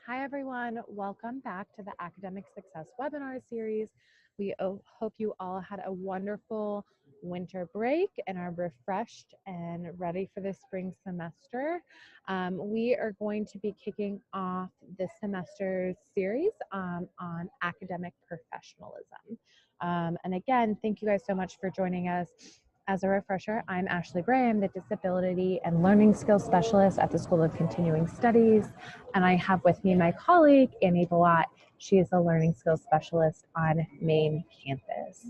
Hi, everyone. Welcome back to the Academic Success webinar series. We hope you all had a wonderful winter break and are refreshed and ready for the spring semester. We are going to be kicking off this semester's series on academic professionalism. And again, thank you guys so much for joining us. As a refresher, I'm Ashley Gray. I'm the Disability and Learning Skills Specialist at the School of Continuing Studies. And I have with me my colleague, Annie Balat. She is a Learning Skills Specialist on main campus.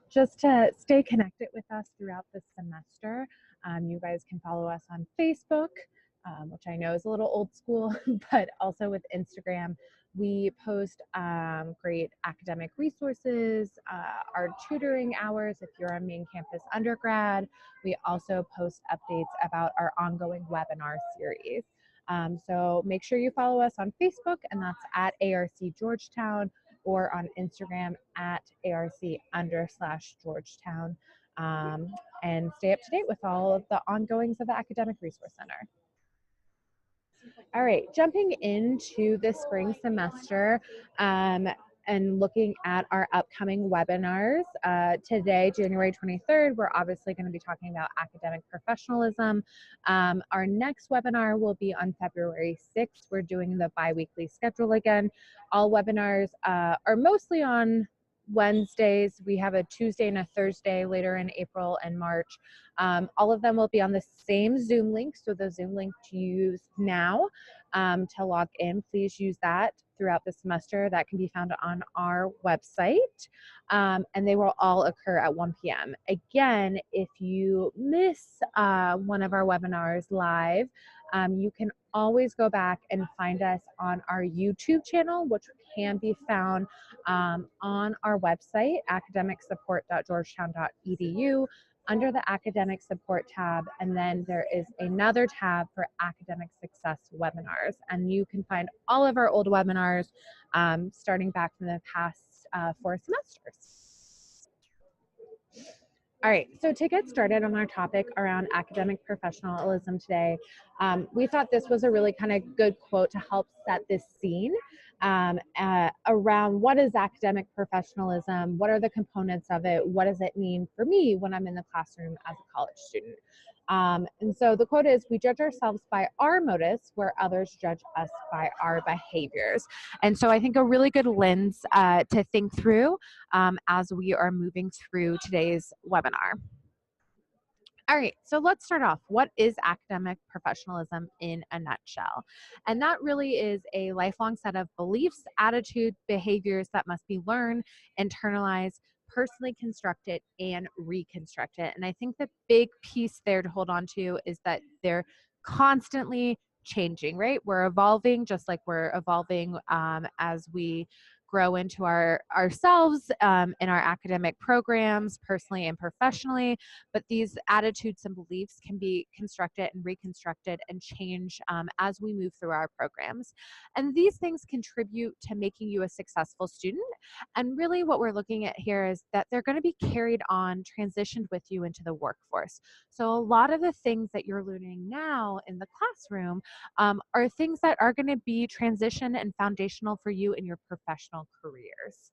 Just to stay connected with us throughout the semester, you guys can follow us on Facebook, which I know is a little old school, but also with Instagram. We post great academic resources, our tutoring hours if you're a main campus undergrad. We also post updates about our ongoing webinar series. So make sure you follow us on Facebook, and that's at ARC Georgetown, or on Instagram at ARC_Georgetown, and stay up to date with all of the ongoings of the Academic Resource Center. All right, jumping into the spring semester and looking at our upcoming webinars. Today, January 23rd, we're obviously going to be talking about academic professionalism. Our next webinar will be on February 6th. We're doing the bi-weekly schedule again. All webinars are mostly on Wednesdays. We have a Tuesday and a Thursday later in April and March. All of them will be on the same Zoom link. So the Zoom link to use now to log in, please use that throughout the semester. That can be found on our website, and they will all occur at 1 p.m. Again, if you miss one of our webinars live, you can always go back and find us on our YouTube channel, which can be found on our website, academicsupport.georgetown.edu, under the Academic Support tab, and then there is another tab for Academic Success webinars, and you can find all of our old webinars starting back from the past 4 semesters. All right, so to get started on our topic around academic professionalism today, we thought this was a really kind of good quote to help set this scene around what is academic professionalism, what are the components of it, what does it mean for me when I'm in the classroom as a college student. And so the quote is, "We judge ourselves by our motives where others judge us by our behaviors." And so I think a really good lens to think through as we are moving through today's webinar. All right, so let's start off. What is academic professionalism in a nutshell? And that really is a lifelong set of beliefs, attitudes, behaviors that must be learned, internalized, personally constructed, and reconstructed. And I think the big piece there to hold on to is that they're constantly changing, right? We're evolving just like we're evolving as we grow into ourselves in our academic programs, personally and professionally, but these attitudes and beliefs can be constructed and reconstructed and change as we move through our programs. And these things contribute to making you a successful student. And really what we're looking at here is that they're going to be carried on, transitioned with you into the workforce. So a lot of the things that you're learning now in the classroom are things that are going to be transition and foundational for you in your professional careers.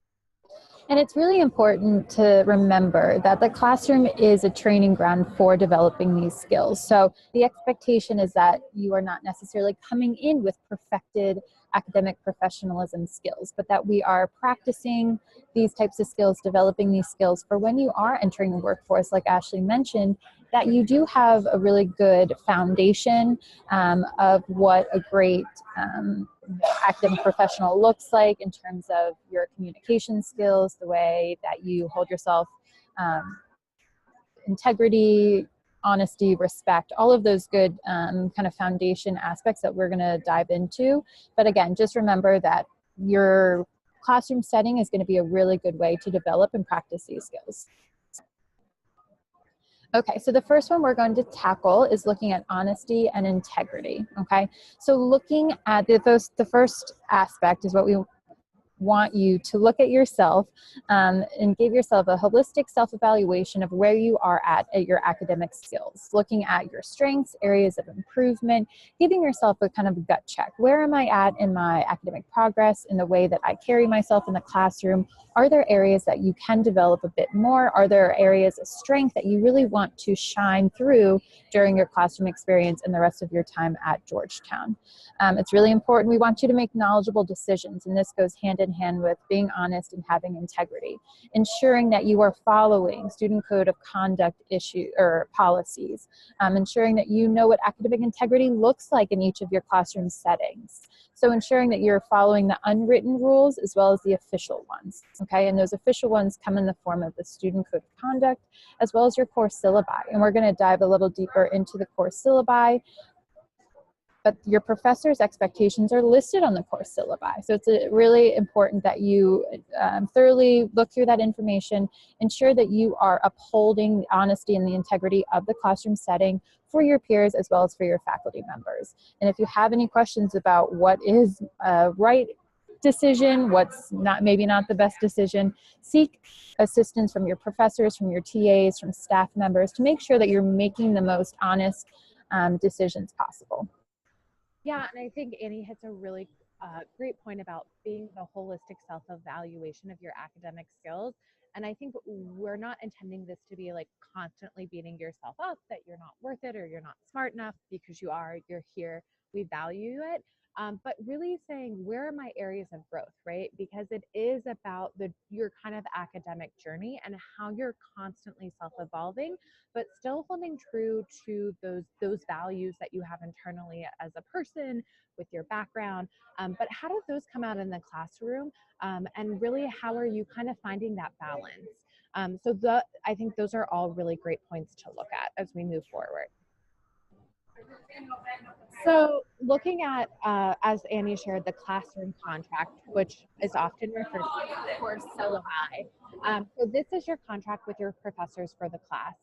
And it's really important to remember that the classroom is a training ground for developing these skills. So the expectation is that you are not necessarily coming in with perfected academic professionalism skills, but that we are practicing these types of skills, developing these skills for when you are entering the workforce, like Ashley mentioned, that you do have a really good foundation of what a great academic professional looks like in terms of your communication skills, the way that you hold yourself, integrity, honesty, respect, all of those good kind of foundation aspects that we're going to dive into. But again, just remember that your classroom setting is going to be a really good way to develop and practice these skills. Okay, so the first one we're going to tackle is looking at honesty and integrity, okay? So looking at the first aspect is what we want you to look at yourself and give yourself a holistic self-evaluation of where you are at your academic skills, looking at your strengths, areas of improvement, giving yourself a kind of gut check. Where am I at in my academic progress, in the way that I carry myself in the classroom? Are there areas that you can develop a bit more? Are there areas of strength that you really want to shine through during your classroom experience and the rest of your time at Georgetown? It's really important. We want you to make knowledgeable decisions, and this goes hand in hand with being honest and having integrity, ensuring that you are following student code of conduct policies, ensuring that you know what academic integrity looks like in each of your classroom settings. So ensuring that you're following the unwritten rules as well as the official ones, okay? And those official ones come in the form of the student code of conduct as well as your core syllabi. And we're going to dive a little deeper into the core syllabi, but your professor's expectations are listed on the course syllabi. So it's really important that you thoroughly look through that information, ensure that you are upholding the honesty and the integrity of the classroom setting for your peers as well as for your faculty members. And if you have any questions about what is a right decision, what's maybe not the best decision, seek assistance from your professors, from your TAs, from staff members to make sure that you're making the most honest decisions possible. Yeah, and I think Annie hits a really great point about being the holistic self-evaluation of your academic skills. And I think we're not intending this to be like constantly beating yourself up that you're not worth it or you're not smart enough, because you're here, we value it. But really saying, where are my areas of growth, right? Because it is about your kind of academic journey and how you're constantly self-evolving, but still holding true to those values that you have internally as a person with your background. But how do those come out in the classroom? And really, how are you kind of finding that balance? I think those are all really great points to look at as we move forward. So looking at, as Annie shared, the classroom contract, which is often referred to as course syllabi. So this is your contract with your professors for the class.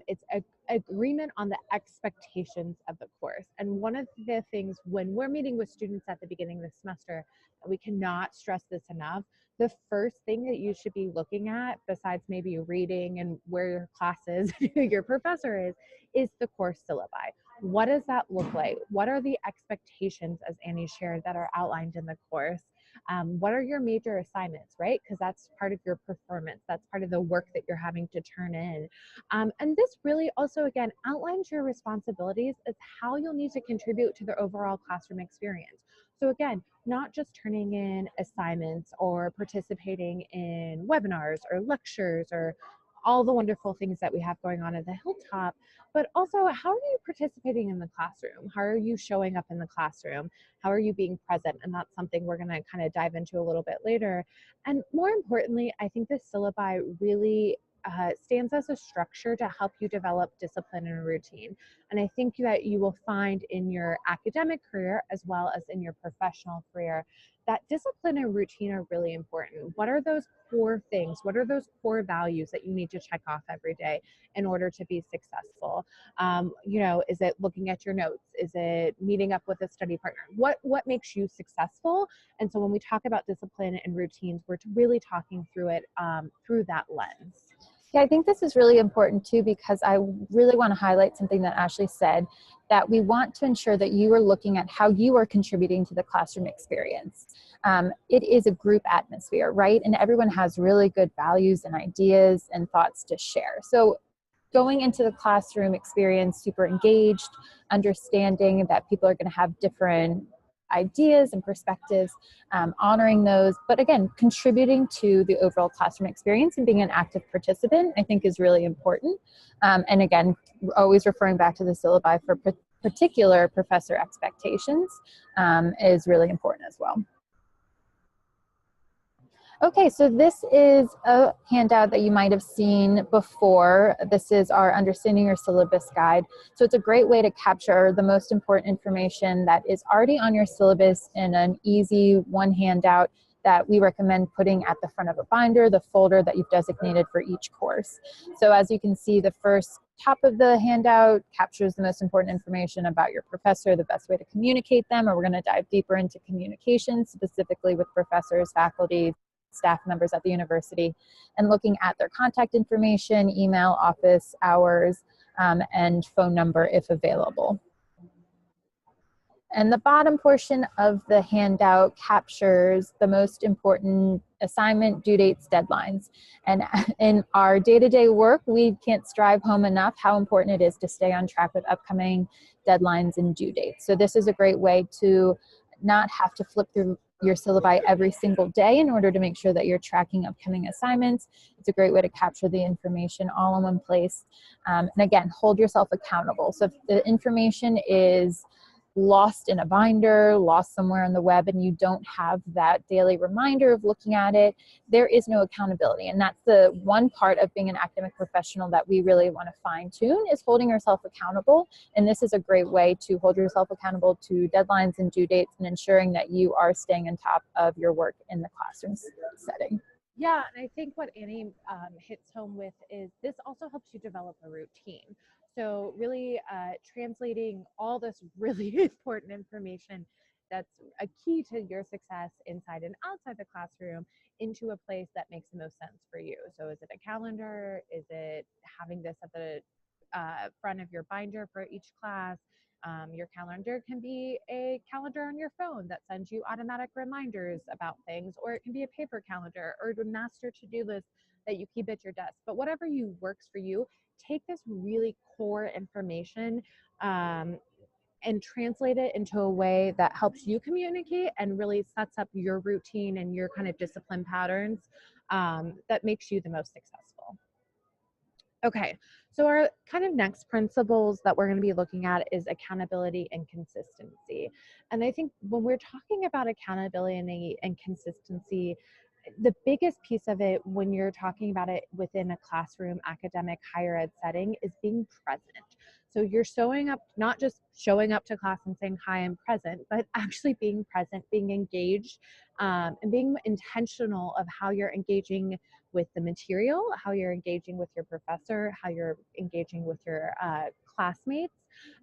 It's an agreement on the expectations of the course. And one of the things when we're meeting with students at the beginning of the semester, we cannot stress this enough, the first thing that you should be looking at, besides maybe reading and where your class is, who your professor is the course syllabi. What does that look like? What are the expectations, as Annie shared, that are outlined in the course? What are your major assignments, right? Because that's part of your performance. That's part of the work that you're having to turn in. And this really also, again, outlines your responsibilities as how you'll need to contribute to the overall classroom experience. So again, not just turning in assignments or participating in webinars or lectures or all the wonderful things that we have going on at the Hilltop, but also how are you participating in the classroom? How are you showing up in the classroom? How are you being present? And that's something we're going to kind of dive into a little bit later. And more importantly, I think the syllabi really stands as a structure to help you develop discipline and routine. And I think that you will find in your academic career as well as in your professional career that discipline and routine are really important. What are those core things? What are those core values that you need to check off every day in order to be successful? Is it looking at your notes? Is it meeting up with a study partner? What makes you successful? And so when we talk about discipline and routines, we're really talking through it through that lens. Yeah, I think this is really important too, because I really want to highlight something that Ashley said, that we want to ensure that you are looking at how you are contributing to the classroom experience. It is a group atmosphere, right? And everyone has really good values and ideas and thoughts to share. So going into the classroom experience super engaged, understanding that people are going to have different ideas and perspectives, honoring those, but again, contributing to the overall classroom experience and being an active participant, I think is really important. And again, always referring back to the syllabi for particular professor expectations is really important as well. Okay, so this is a handout that you might have seen before. This is our Understanding Your Syllabus Guide. So it's a great way to capture the most important information that is already on your syllabus in an easy one handout that we recommend putting at the front of a binder, the folder that you've designated for each course. So as you can see, the first top of the handout captures the most important information about your professor, the best way to communicate them, or we're going to dive deeper into communication, specifically with professors, faculty, staff members at the university, and looking at their contact information, email, office hours, and phone number if available. And the bottom portion of the handout captures the most important assignment, due dates, deadlines. And in our day-to-day work, we can't strive home enough how important it is to stay on track with upcoming deadlines and due dates. So this is a great way to not have to flip through your syllabi every single day in order to make sure that you're tracking upcoming assignments. It's a great way to capture the information all in one place. And again, hold yourself accountable. So if the information is lost in a binder, lost somewhere on the web, and you don't have that daily reminder of looking at it, there is no accountability. And that's the one part of being an academic professional that we really want to fine tune, is holding yourself accountable. And this is a great way to hold yourself accountable to deadlines and due dates, and ensuring that you are staying on top of your work in the classroom setting. Yeah, and I think what Annie hits home with is this also helps you develop a routine. So really translating all this really important information that's a key to your success inside and outside the classroom into a place that makes the most sense for you. So is it a calendar? Is it having this at the front of your binder for each class? Your calendar can be a calendar on your phone that sends you automatic reminders about things, or it can be a paper calendar or a master to-do list that you keep at your desk. But whatever works for you, take this really core information and translate it into a way that helps you communicate and really sets up your routine and your kind of discipline patterns that makes you the most successful. Okay, so our kind of next principles that we're going to be looking at is accountability and consistency. And I think when we're talking about accountability and consistency, the biggest piece of it when you're talking about it within a classroom, academic, higher ed setting is being present. So you're showing up, not just showing up to class and saying, hi, I'm present, but actually being present, being engaged, and being intentional of how you're engaging with the material, how you're engaging with your professor, how you're engaging with your classmates,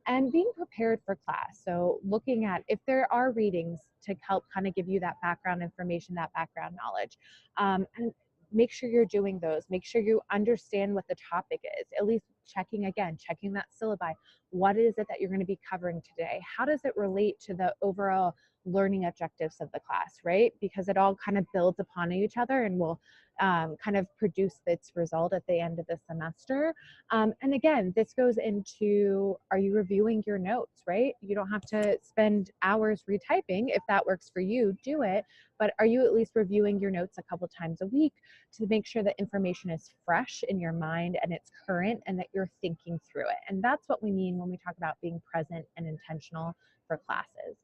and being prepared for class. So looking at if there are readings to help kind of give you that background information, that background knowledge, and make sure you're doing those. Make sure you understand what the topic is, at least checking that syllabi. What is it that you're going to be covering today? How does it relate to the overall learning objectives of the class, right? Because it all kind of builds upon each other and will kind of produce its result at the end of the semester. And again, this goes into, are you reviewing your notes, right? You don't have to spend hours retyping. If that works for you, do it. But are you at least reviewing your notes a couple times a week to make sure that information is fresh in your mind and it's current and that you're thinking through it? And that's what we mean when we talk about being present and intentional for classes.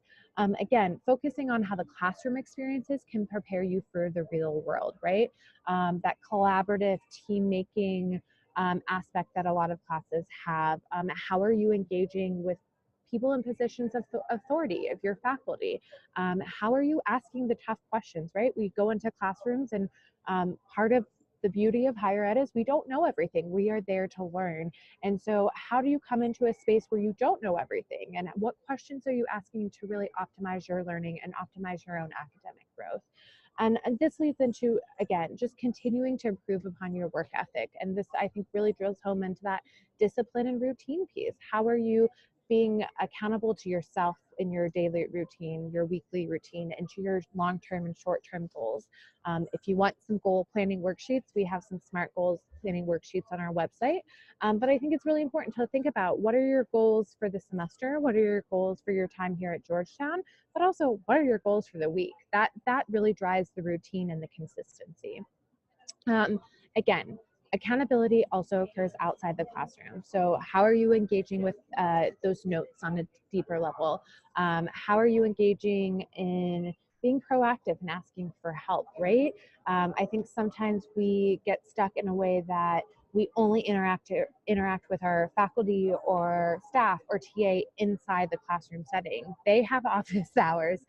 Again, focusing on how the classroom experiences can prepare you for the real world, right? That collaborative team making aspect that a lot of classes have. How are you engaging with people in positions of authority, of your faculty? How are you asking the tough questions, right? We go into classrooms and part of the beauty of higher ed is we don't know everything. We are there to learn. And so how do you come into a space where you don't know everything? And what questions are you asking to really optimize your learning and optimize your own academic growth? And this leads into, again, just continuing to improve upon your work ethic. And this, I think, really drills home into that discipline and routine piece. How are you being accountable to yourself in your daily routine, your weekly routine, and to your long-term and short-term goals? If you want some goal planning worksheets, we have some SMART goals planning worksheets on our website. But I think it's really important to think about, what are your goals for the semester? What are your goals for your time here at Georgetown? But also, what are your goals for the week? That really drives the routine and the consistency. Again, accountability also occurs outside the classroom. So how are you engaging with those notes on a deeper level? How are you engaging in being proactive and asking for help, right? I think sometimes we get stuck in a way that we only interact with our faculty or staff or TA inside the classroom setting. They have office hours.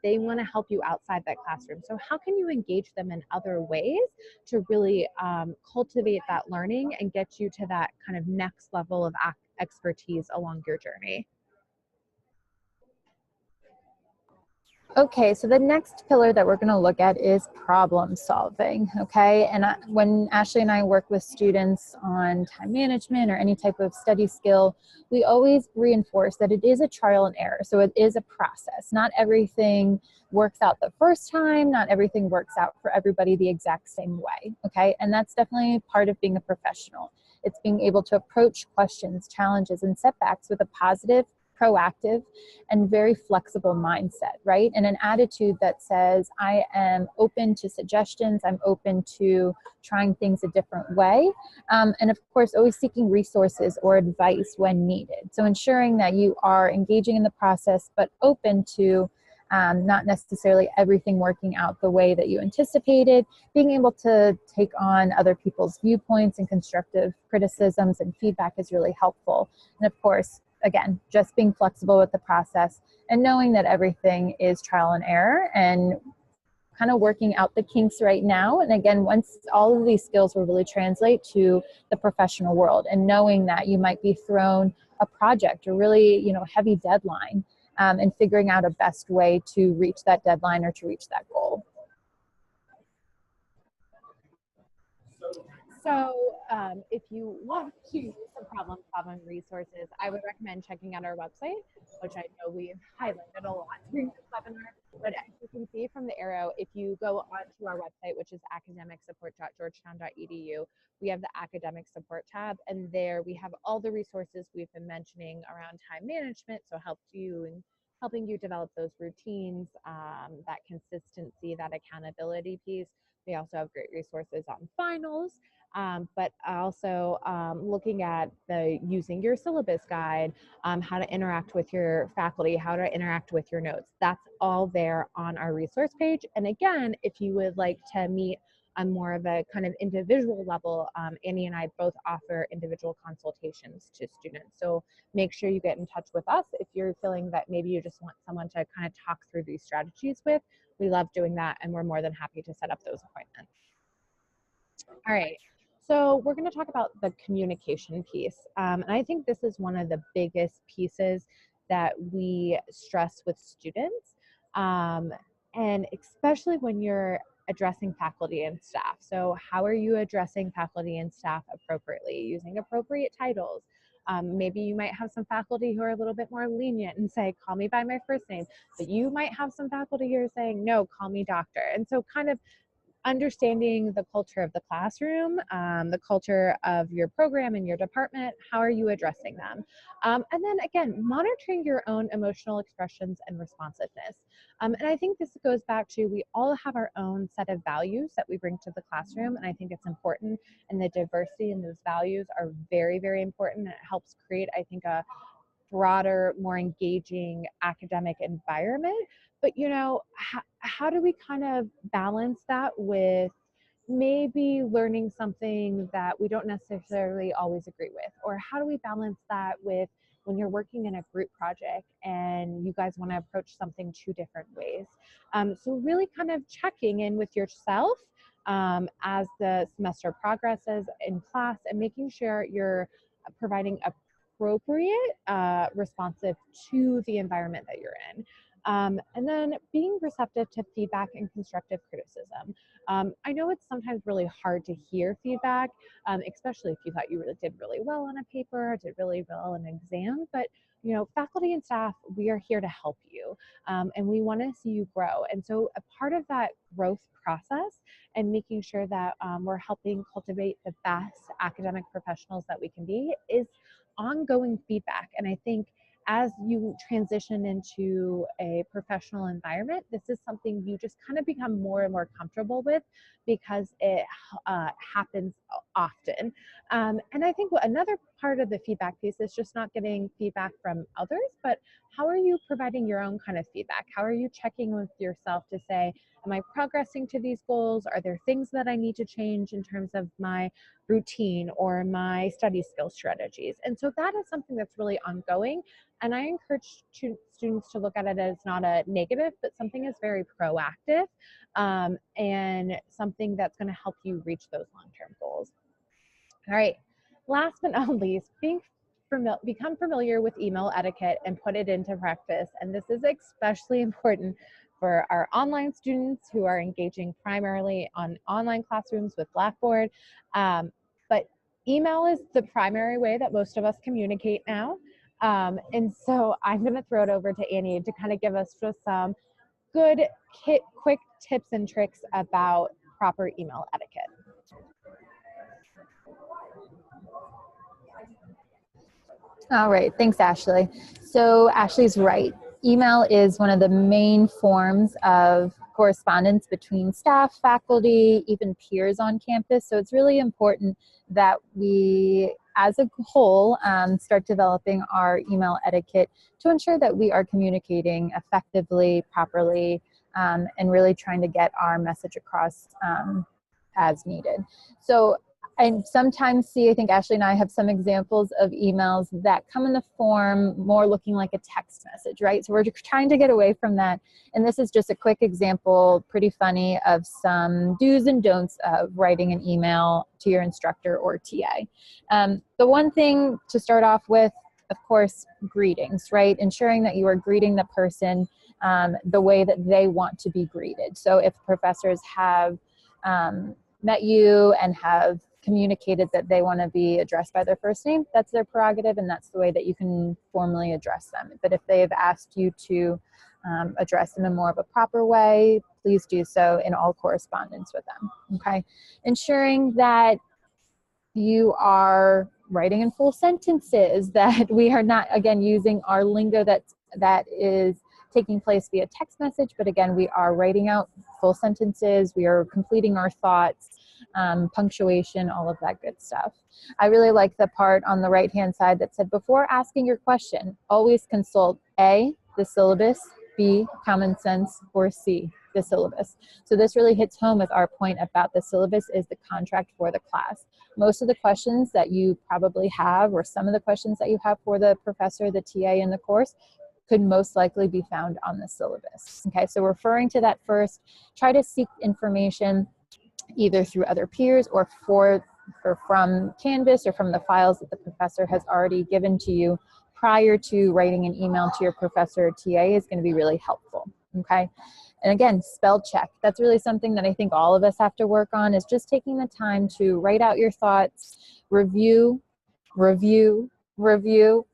They want to help you outside that classroom. So how can you engage them in other ways to really cultivate that learning and get you to that kind of next level of expertise along your journey? Okay, so the next pillar that we're going to look at is problem solving. Okay, and when Ashley and I work with students on time management or any type of study skill, we always reinforce that it is a trial and error. So it is a process. Not everything works out the first time, not everything works out for everybody the exact same way. Okay, and that's definitely part of being a professional. It's being able to approach questions, challenges, and setbacks with a positive, proactive, and very flexible mindset, right? And an attitude that says, I am open to suggestions, I'm open to trying things a different way. And of course, always seeking resources or advice when needed. So ensuring that you are engaging in the process, but open to not necessarily everything working out the way that you anticipated, being able to take on other people's viewpoints and constructive criticisms and feedback is really helpful. And of course, again, just being flexible with the process and knowing that everything is trial and error and kind of working out the kinks right now. And again, once all of these skills will really translate to the professional world and knowing that you might be thrown a project or really, heavy deadline and figuring out a best way to reach that deadline or to reach that goal. So if you want to use some problem-solving resources, I would recommend checking out our website, which I know we've highlighted a lot during this webinar. But as you can see from the arrow, if you go onto our website, which is academicsupport.georgetown.edu, we have the Academic Support tab, and there we have all the resources we've been mentioning around time management, so helping you develop those routines, that consistency, that accountability piece. We also have great resources on finals, but also looking at using your syllabus guide, how to interact with your faculty, how to interact with your notes. That's all there on our resource page. And again, if you would like to meet on more of a kind of individual level, Annie and I both offer individual consultations to students. So make sure you get in touch with us if you're feeling that maybe you just want someone to kind of talk through these strategies with. We love doing that, and we're more than happy to set up those appointments. All right, so we're going to talk about the communication piece. And I think this is one of the biggest pieces that we stress with students, and especially when you're addressing faculty and staff. So how are you addressing faculty and staff appropriately, using appropriate titles? Maybe you might have some faculty who are a little bit more lenient and say, call me by my first name, but you might have some faculty who are saying, no, call me doctor. And so kind of understanding the culture of the classroom, the culture of your program and your department, how are you addressing them? And then again, monitoring your own emotional expressions and responsiveness. And I think this goes back to, we all have our own set of values that we bring to the classroom, and I think it's important, and the diversity in those values are very, very important. It helps create, I think, a broader, more engaging academic environment. But how do we kind of balance that with maybe learning something that we don't necessarily always agree with? Or how do we balance that with when you're working in a group project and you guys want to approach something two different ways? So really kind of checking in with yourself as the semester progresses in class, and making sure you're providing appropriate, responsive to the environment that you're in. And then being receptive to feedback and constructive criticism. I know it's sometimes really hard to hear feedback, especially if you thought you really did really well on a paper, did really well in an exam, but faculty and staff, we are here to help you, and we want to see you grow. And so a part of that growth process and making sure that we're helping cultivate the best academic professionals that we can be is ongoing feedback. And I think as you transition into a professional environment, this is something you just kind of become more and more comfortable with because it happens often. And I think another part of the feedback piece is just not getting feedback from others, but how are you providing your own kind of feedback? How are you checking with yourself to say, am I progressing to these goals? Are there things that I need to change in terms of my routine or my study skill strategies? And so that is something that's really ongoing. And I encourage students to look at it as not a negative, but something as very proactive, and something that's going to help you reach those long-term goals. All right, last but not least, become familiar with email etiquette and put it into practice. And this is especially important for our online students who are engaging primarily on online classrooms with Blackboard. But email is the primary way that most of us communicate now. And so I'm going to throw it over to Annie to kind of give us just some good, quick tips and tricks about proper email etiquette. All right, thanks, Ashley. So Ashley's right. Email is one of the main forms of correspondence between staff, faculty, even peers on campus. So it's really important that we, as a whole, start developing our email etiquette to ensure that we are communicating effectively, properly, and really trying to get our message across as needed. So I sometimes see, I think Ashley and I have some examples of emails that come in the form more looking like a text message, right? So we're trying to get away from that. And this is just a quick example, pretty funny, of some do's and don'ts of writing an email to your instructor or TA. The one thing to start off with, of course, greetings, right? Ensuring that you are greeting the person the way that they want to be greeted. So if professors have met you and have communicated that they want to be addressed by their first name, that's their prerogative, and that's the way that you can formally address them. But if they have asked you to address them in more of a proper way, please do so in all correspondence with them, okay? Ensuring that you are writing in full sentences, that we are not, again, using our lingo that is taking place via text message, but again, we are writing out full sentences, we are completing our thoughts, punctuation, all of that good stuff. I really like the part on the right-hand side that said, before asking your question, always consult A, the syllabus, B, common sense, or C, the syllabus. So this really hits home with our point about the syllabus is the contract for the class. Most of the questions that you probably have, or some of the questions that you have for the professor, the TA in the course, could most likely be found on the syllabus. Okay, so referring to that first, try to seek information either through other peers or from Canvas or from the files that the professor has already given to you prior to writing an email to your professor or TA is going to be really helpful, okay? And again, spell check. That's really something that I think all of us have to work on, is just taking the time to write out your thoughts, review,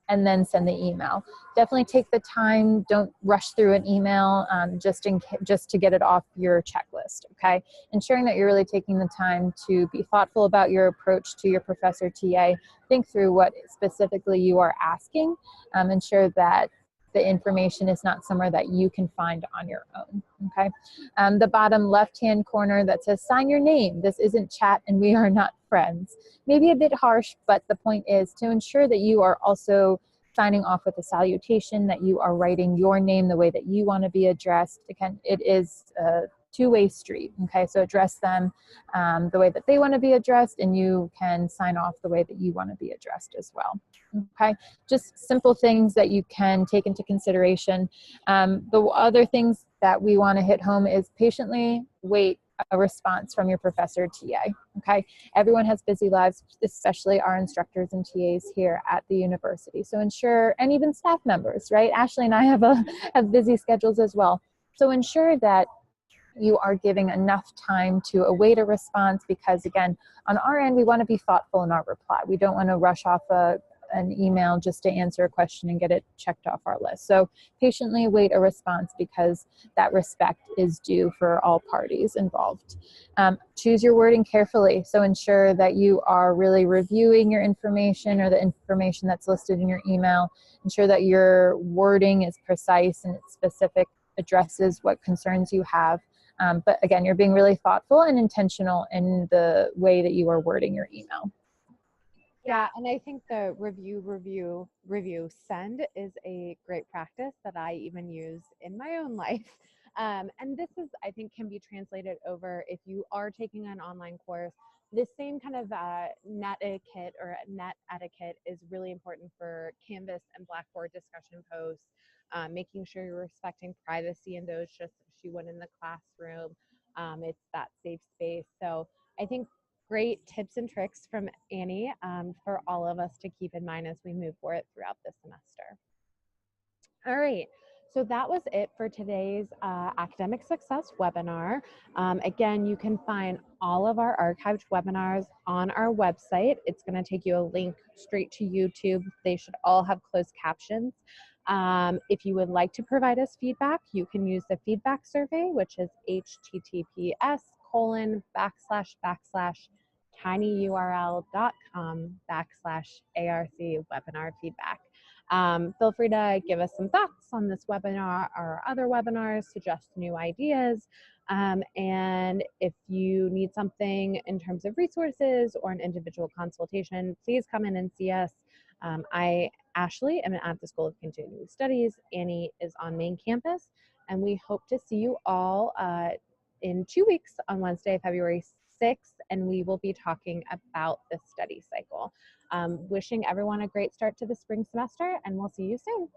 and then send the email. Definitely take the time. Don't rush through an email just to get it off your checklist, okay? Ensuring that you're really taking the time to be thoughtful about your approach to your professor TA. Think through what specifically you are asking. Ensure that the information is not somewhere that you can find on your own, okay? The bottom left-hand corner that says, sign your name. This isn't chat and we are not friends. Maybe a bit harsh, but the point is to ensure that you are also signing off with a salutation, that you are writing your name the way that you want to be addressed. Again, it is a two-way street, okay? So address them the way that they want to be addressed, and you can sign off the way that you want to be addressed as well, okay? Just simple things that you can take into consideration. The other things that we want to hit home is patiently wait a response from your professor or TA, okay? Everyone has busy lives, especially our instructors and TAs here at the university. So ensure, and even staff members, right? Ashley and I have busy schedules as well. So ensure that you are giving enough time to await a response, because again, on our end, we want to be thoughtful in our reply. We don't want to rush off an email just to answer a question and get it checked off our list. So patiently await a response, because that respect is due for all parties involved. Choose your wording carefully. So ensure that you are really reviewing your information or the information that's listed in your email. Ensure that your wording is precise and it's specific, addresses what concerns you have. But again, you're being really thoughtful and intentional in the way that you are wording your email. Yeah, and I think the review, send is a great practice that I even use in my own life. And this is, I think, can be translated over if you are taking an online course. This same kind of net etiquette or net etiquette is really important for Canvas and Blackboard discussion posts, making sure you're respecting privacy in those just as you would in the classroom. It's that safe space. So I think great tips and tricks from Annie for all of us to keep in mind as we move forward throughout the semester. All right. So that was it for today's academic success webinar. Again, you can find all of our archived webinars on our website. It's going to take you a link straight to YouTube. They should all have closed captions. If you would like to provide us feedback, you can use the feedback survey, which is https://tinyurl.com/ARC webinar feedback. Feel free to give us some thoughts on this webinar or other webinars, suggest new ideas. And if you need something in terms of resources or an individual consultation, please come in and see us. Ashley, am at the School of Continuing Studies. Annie is on main campus, and we hope to see you all in 2 weeks on Wednesday, February 6th, and we will be talking about the study cycle. Wishing everyone a great start to the spring semester, and we'll see you soon.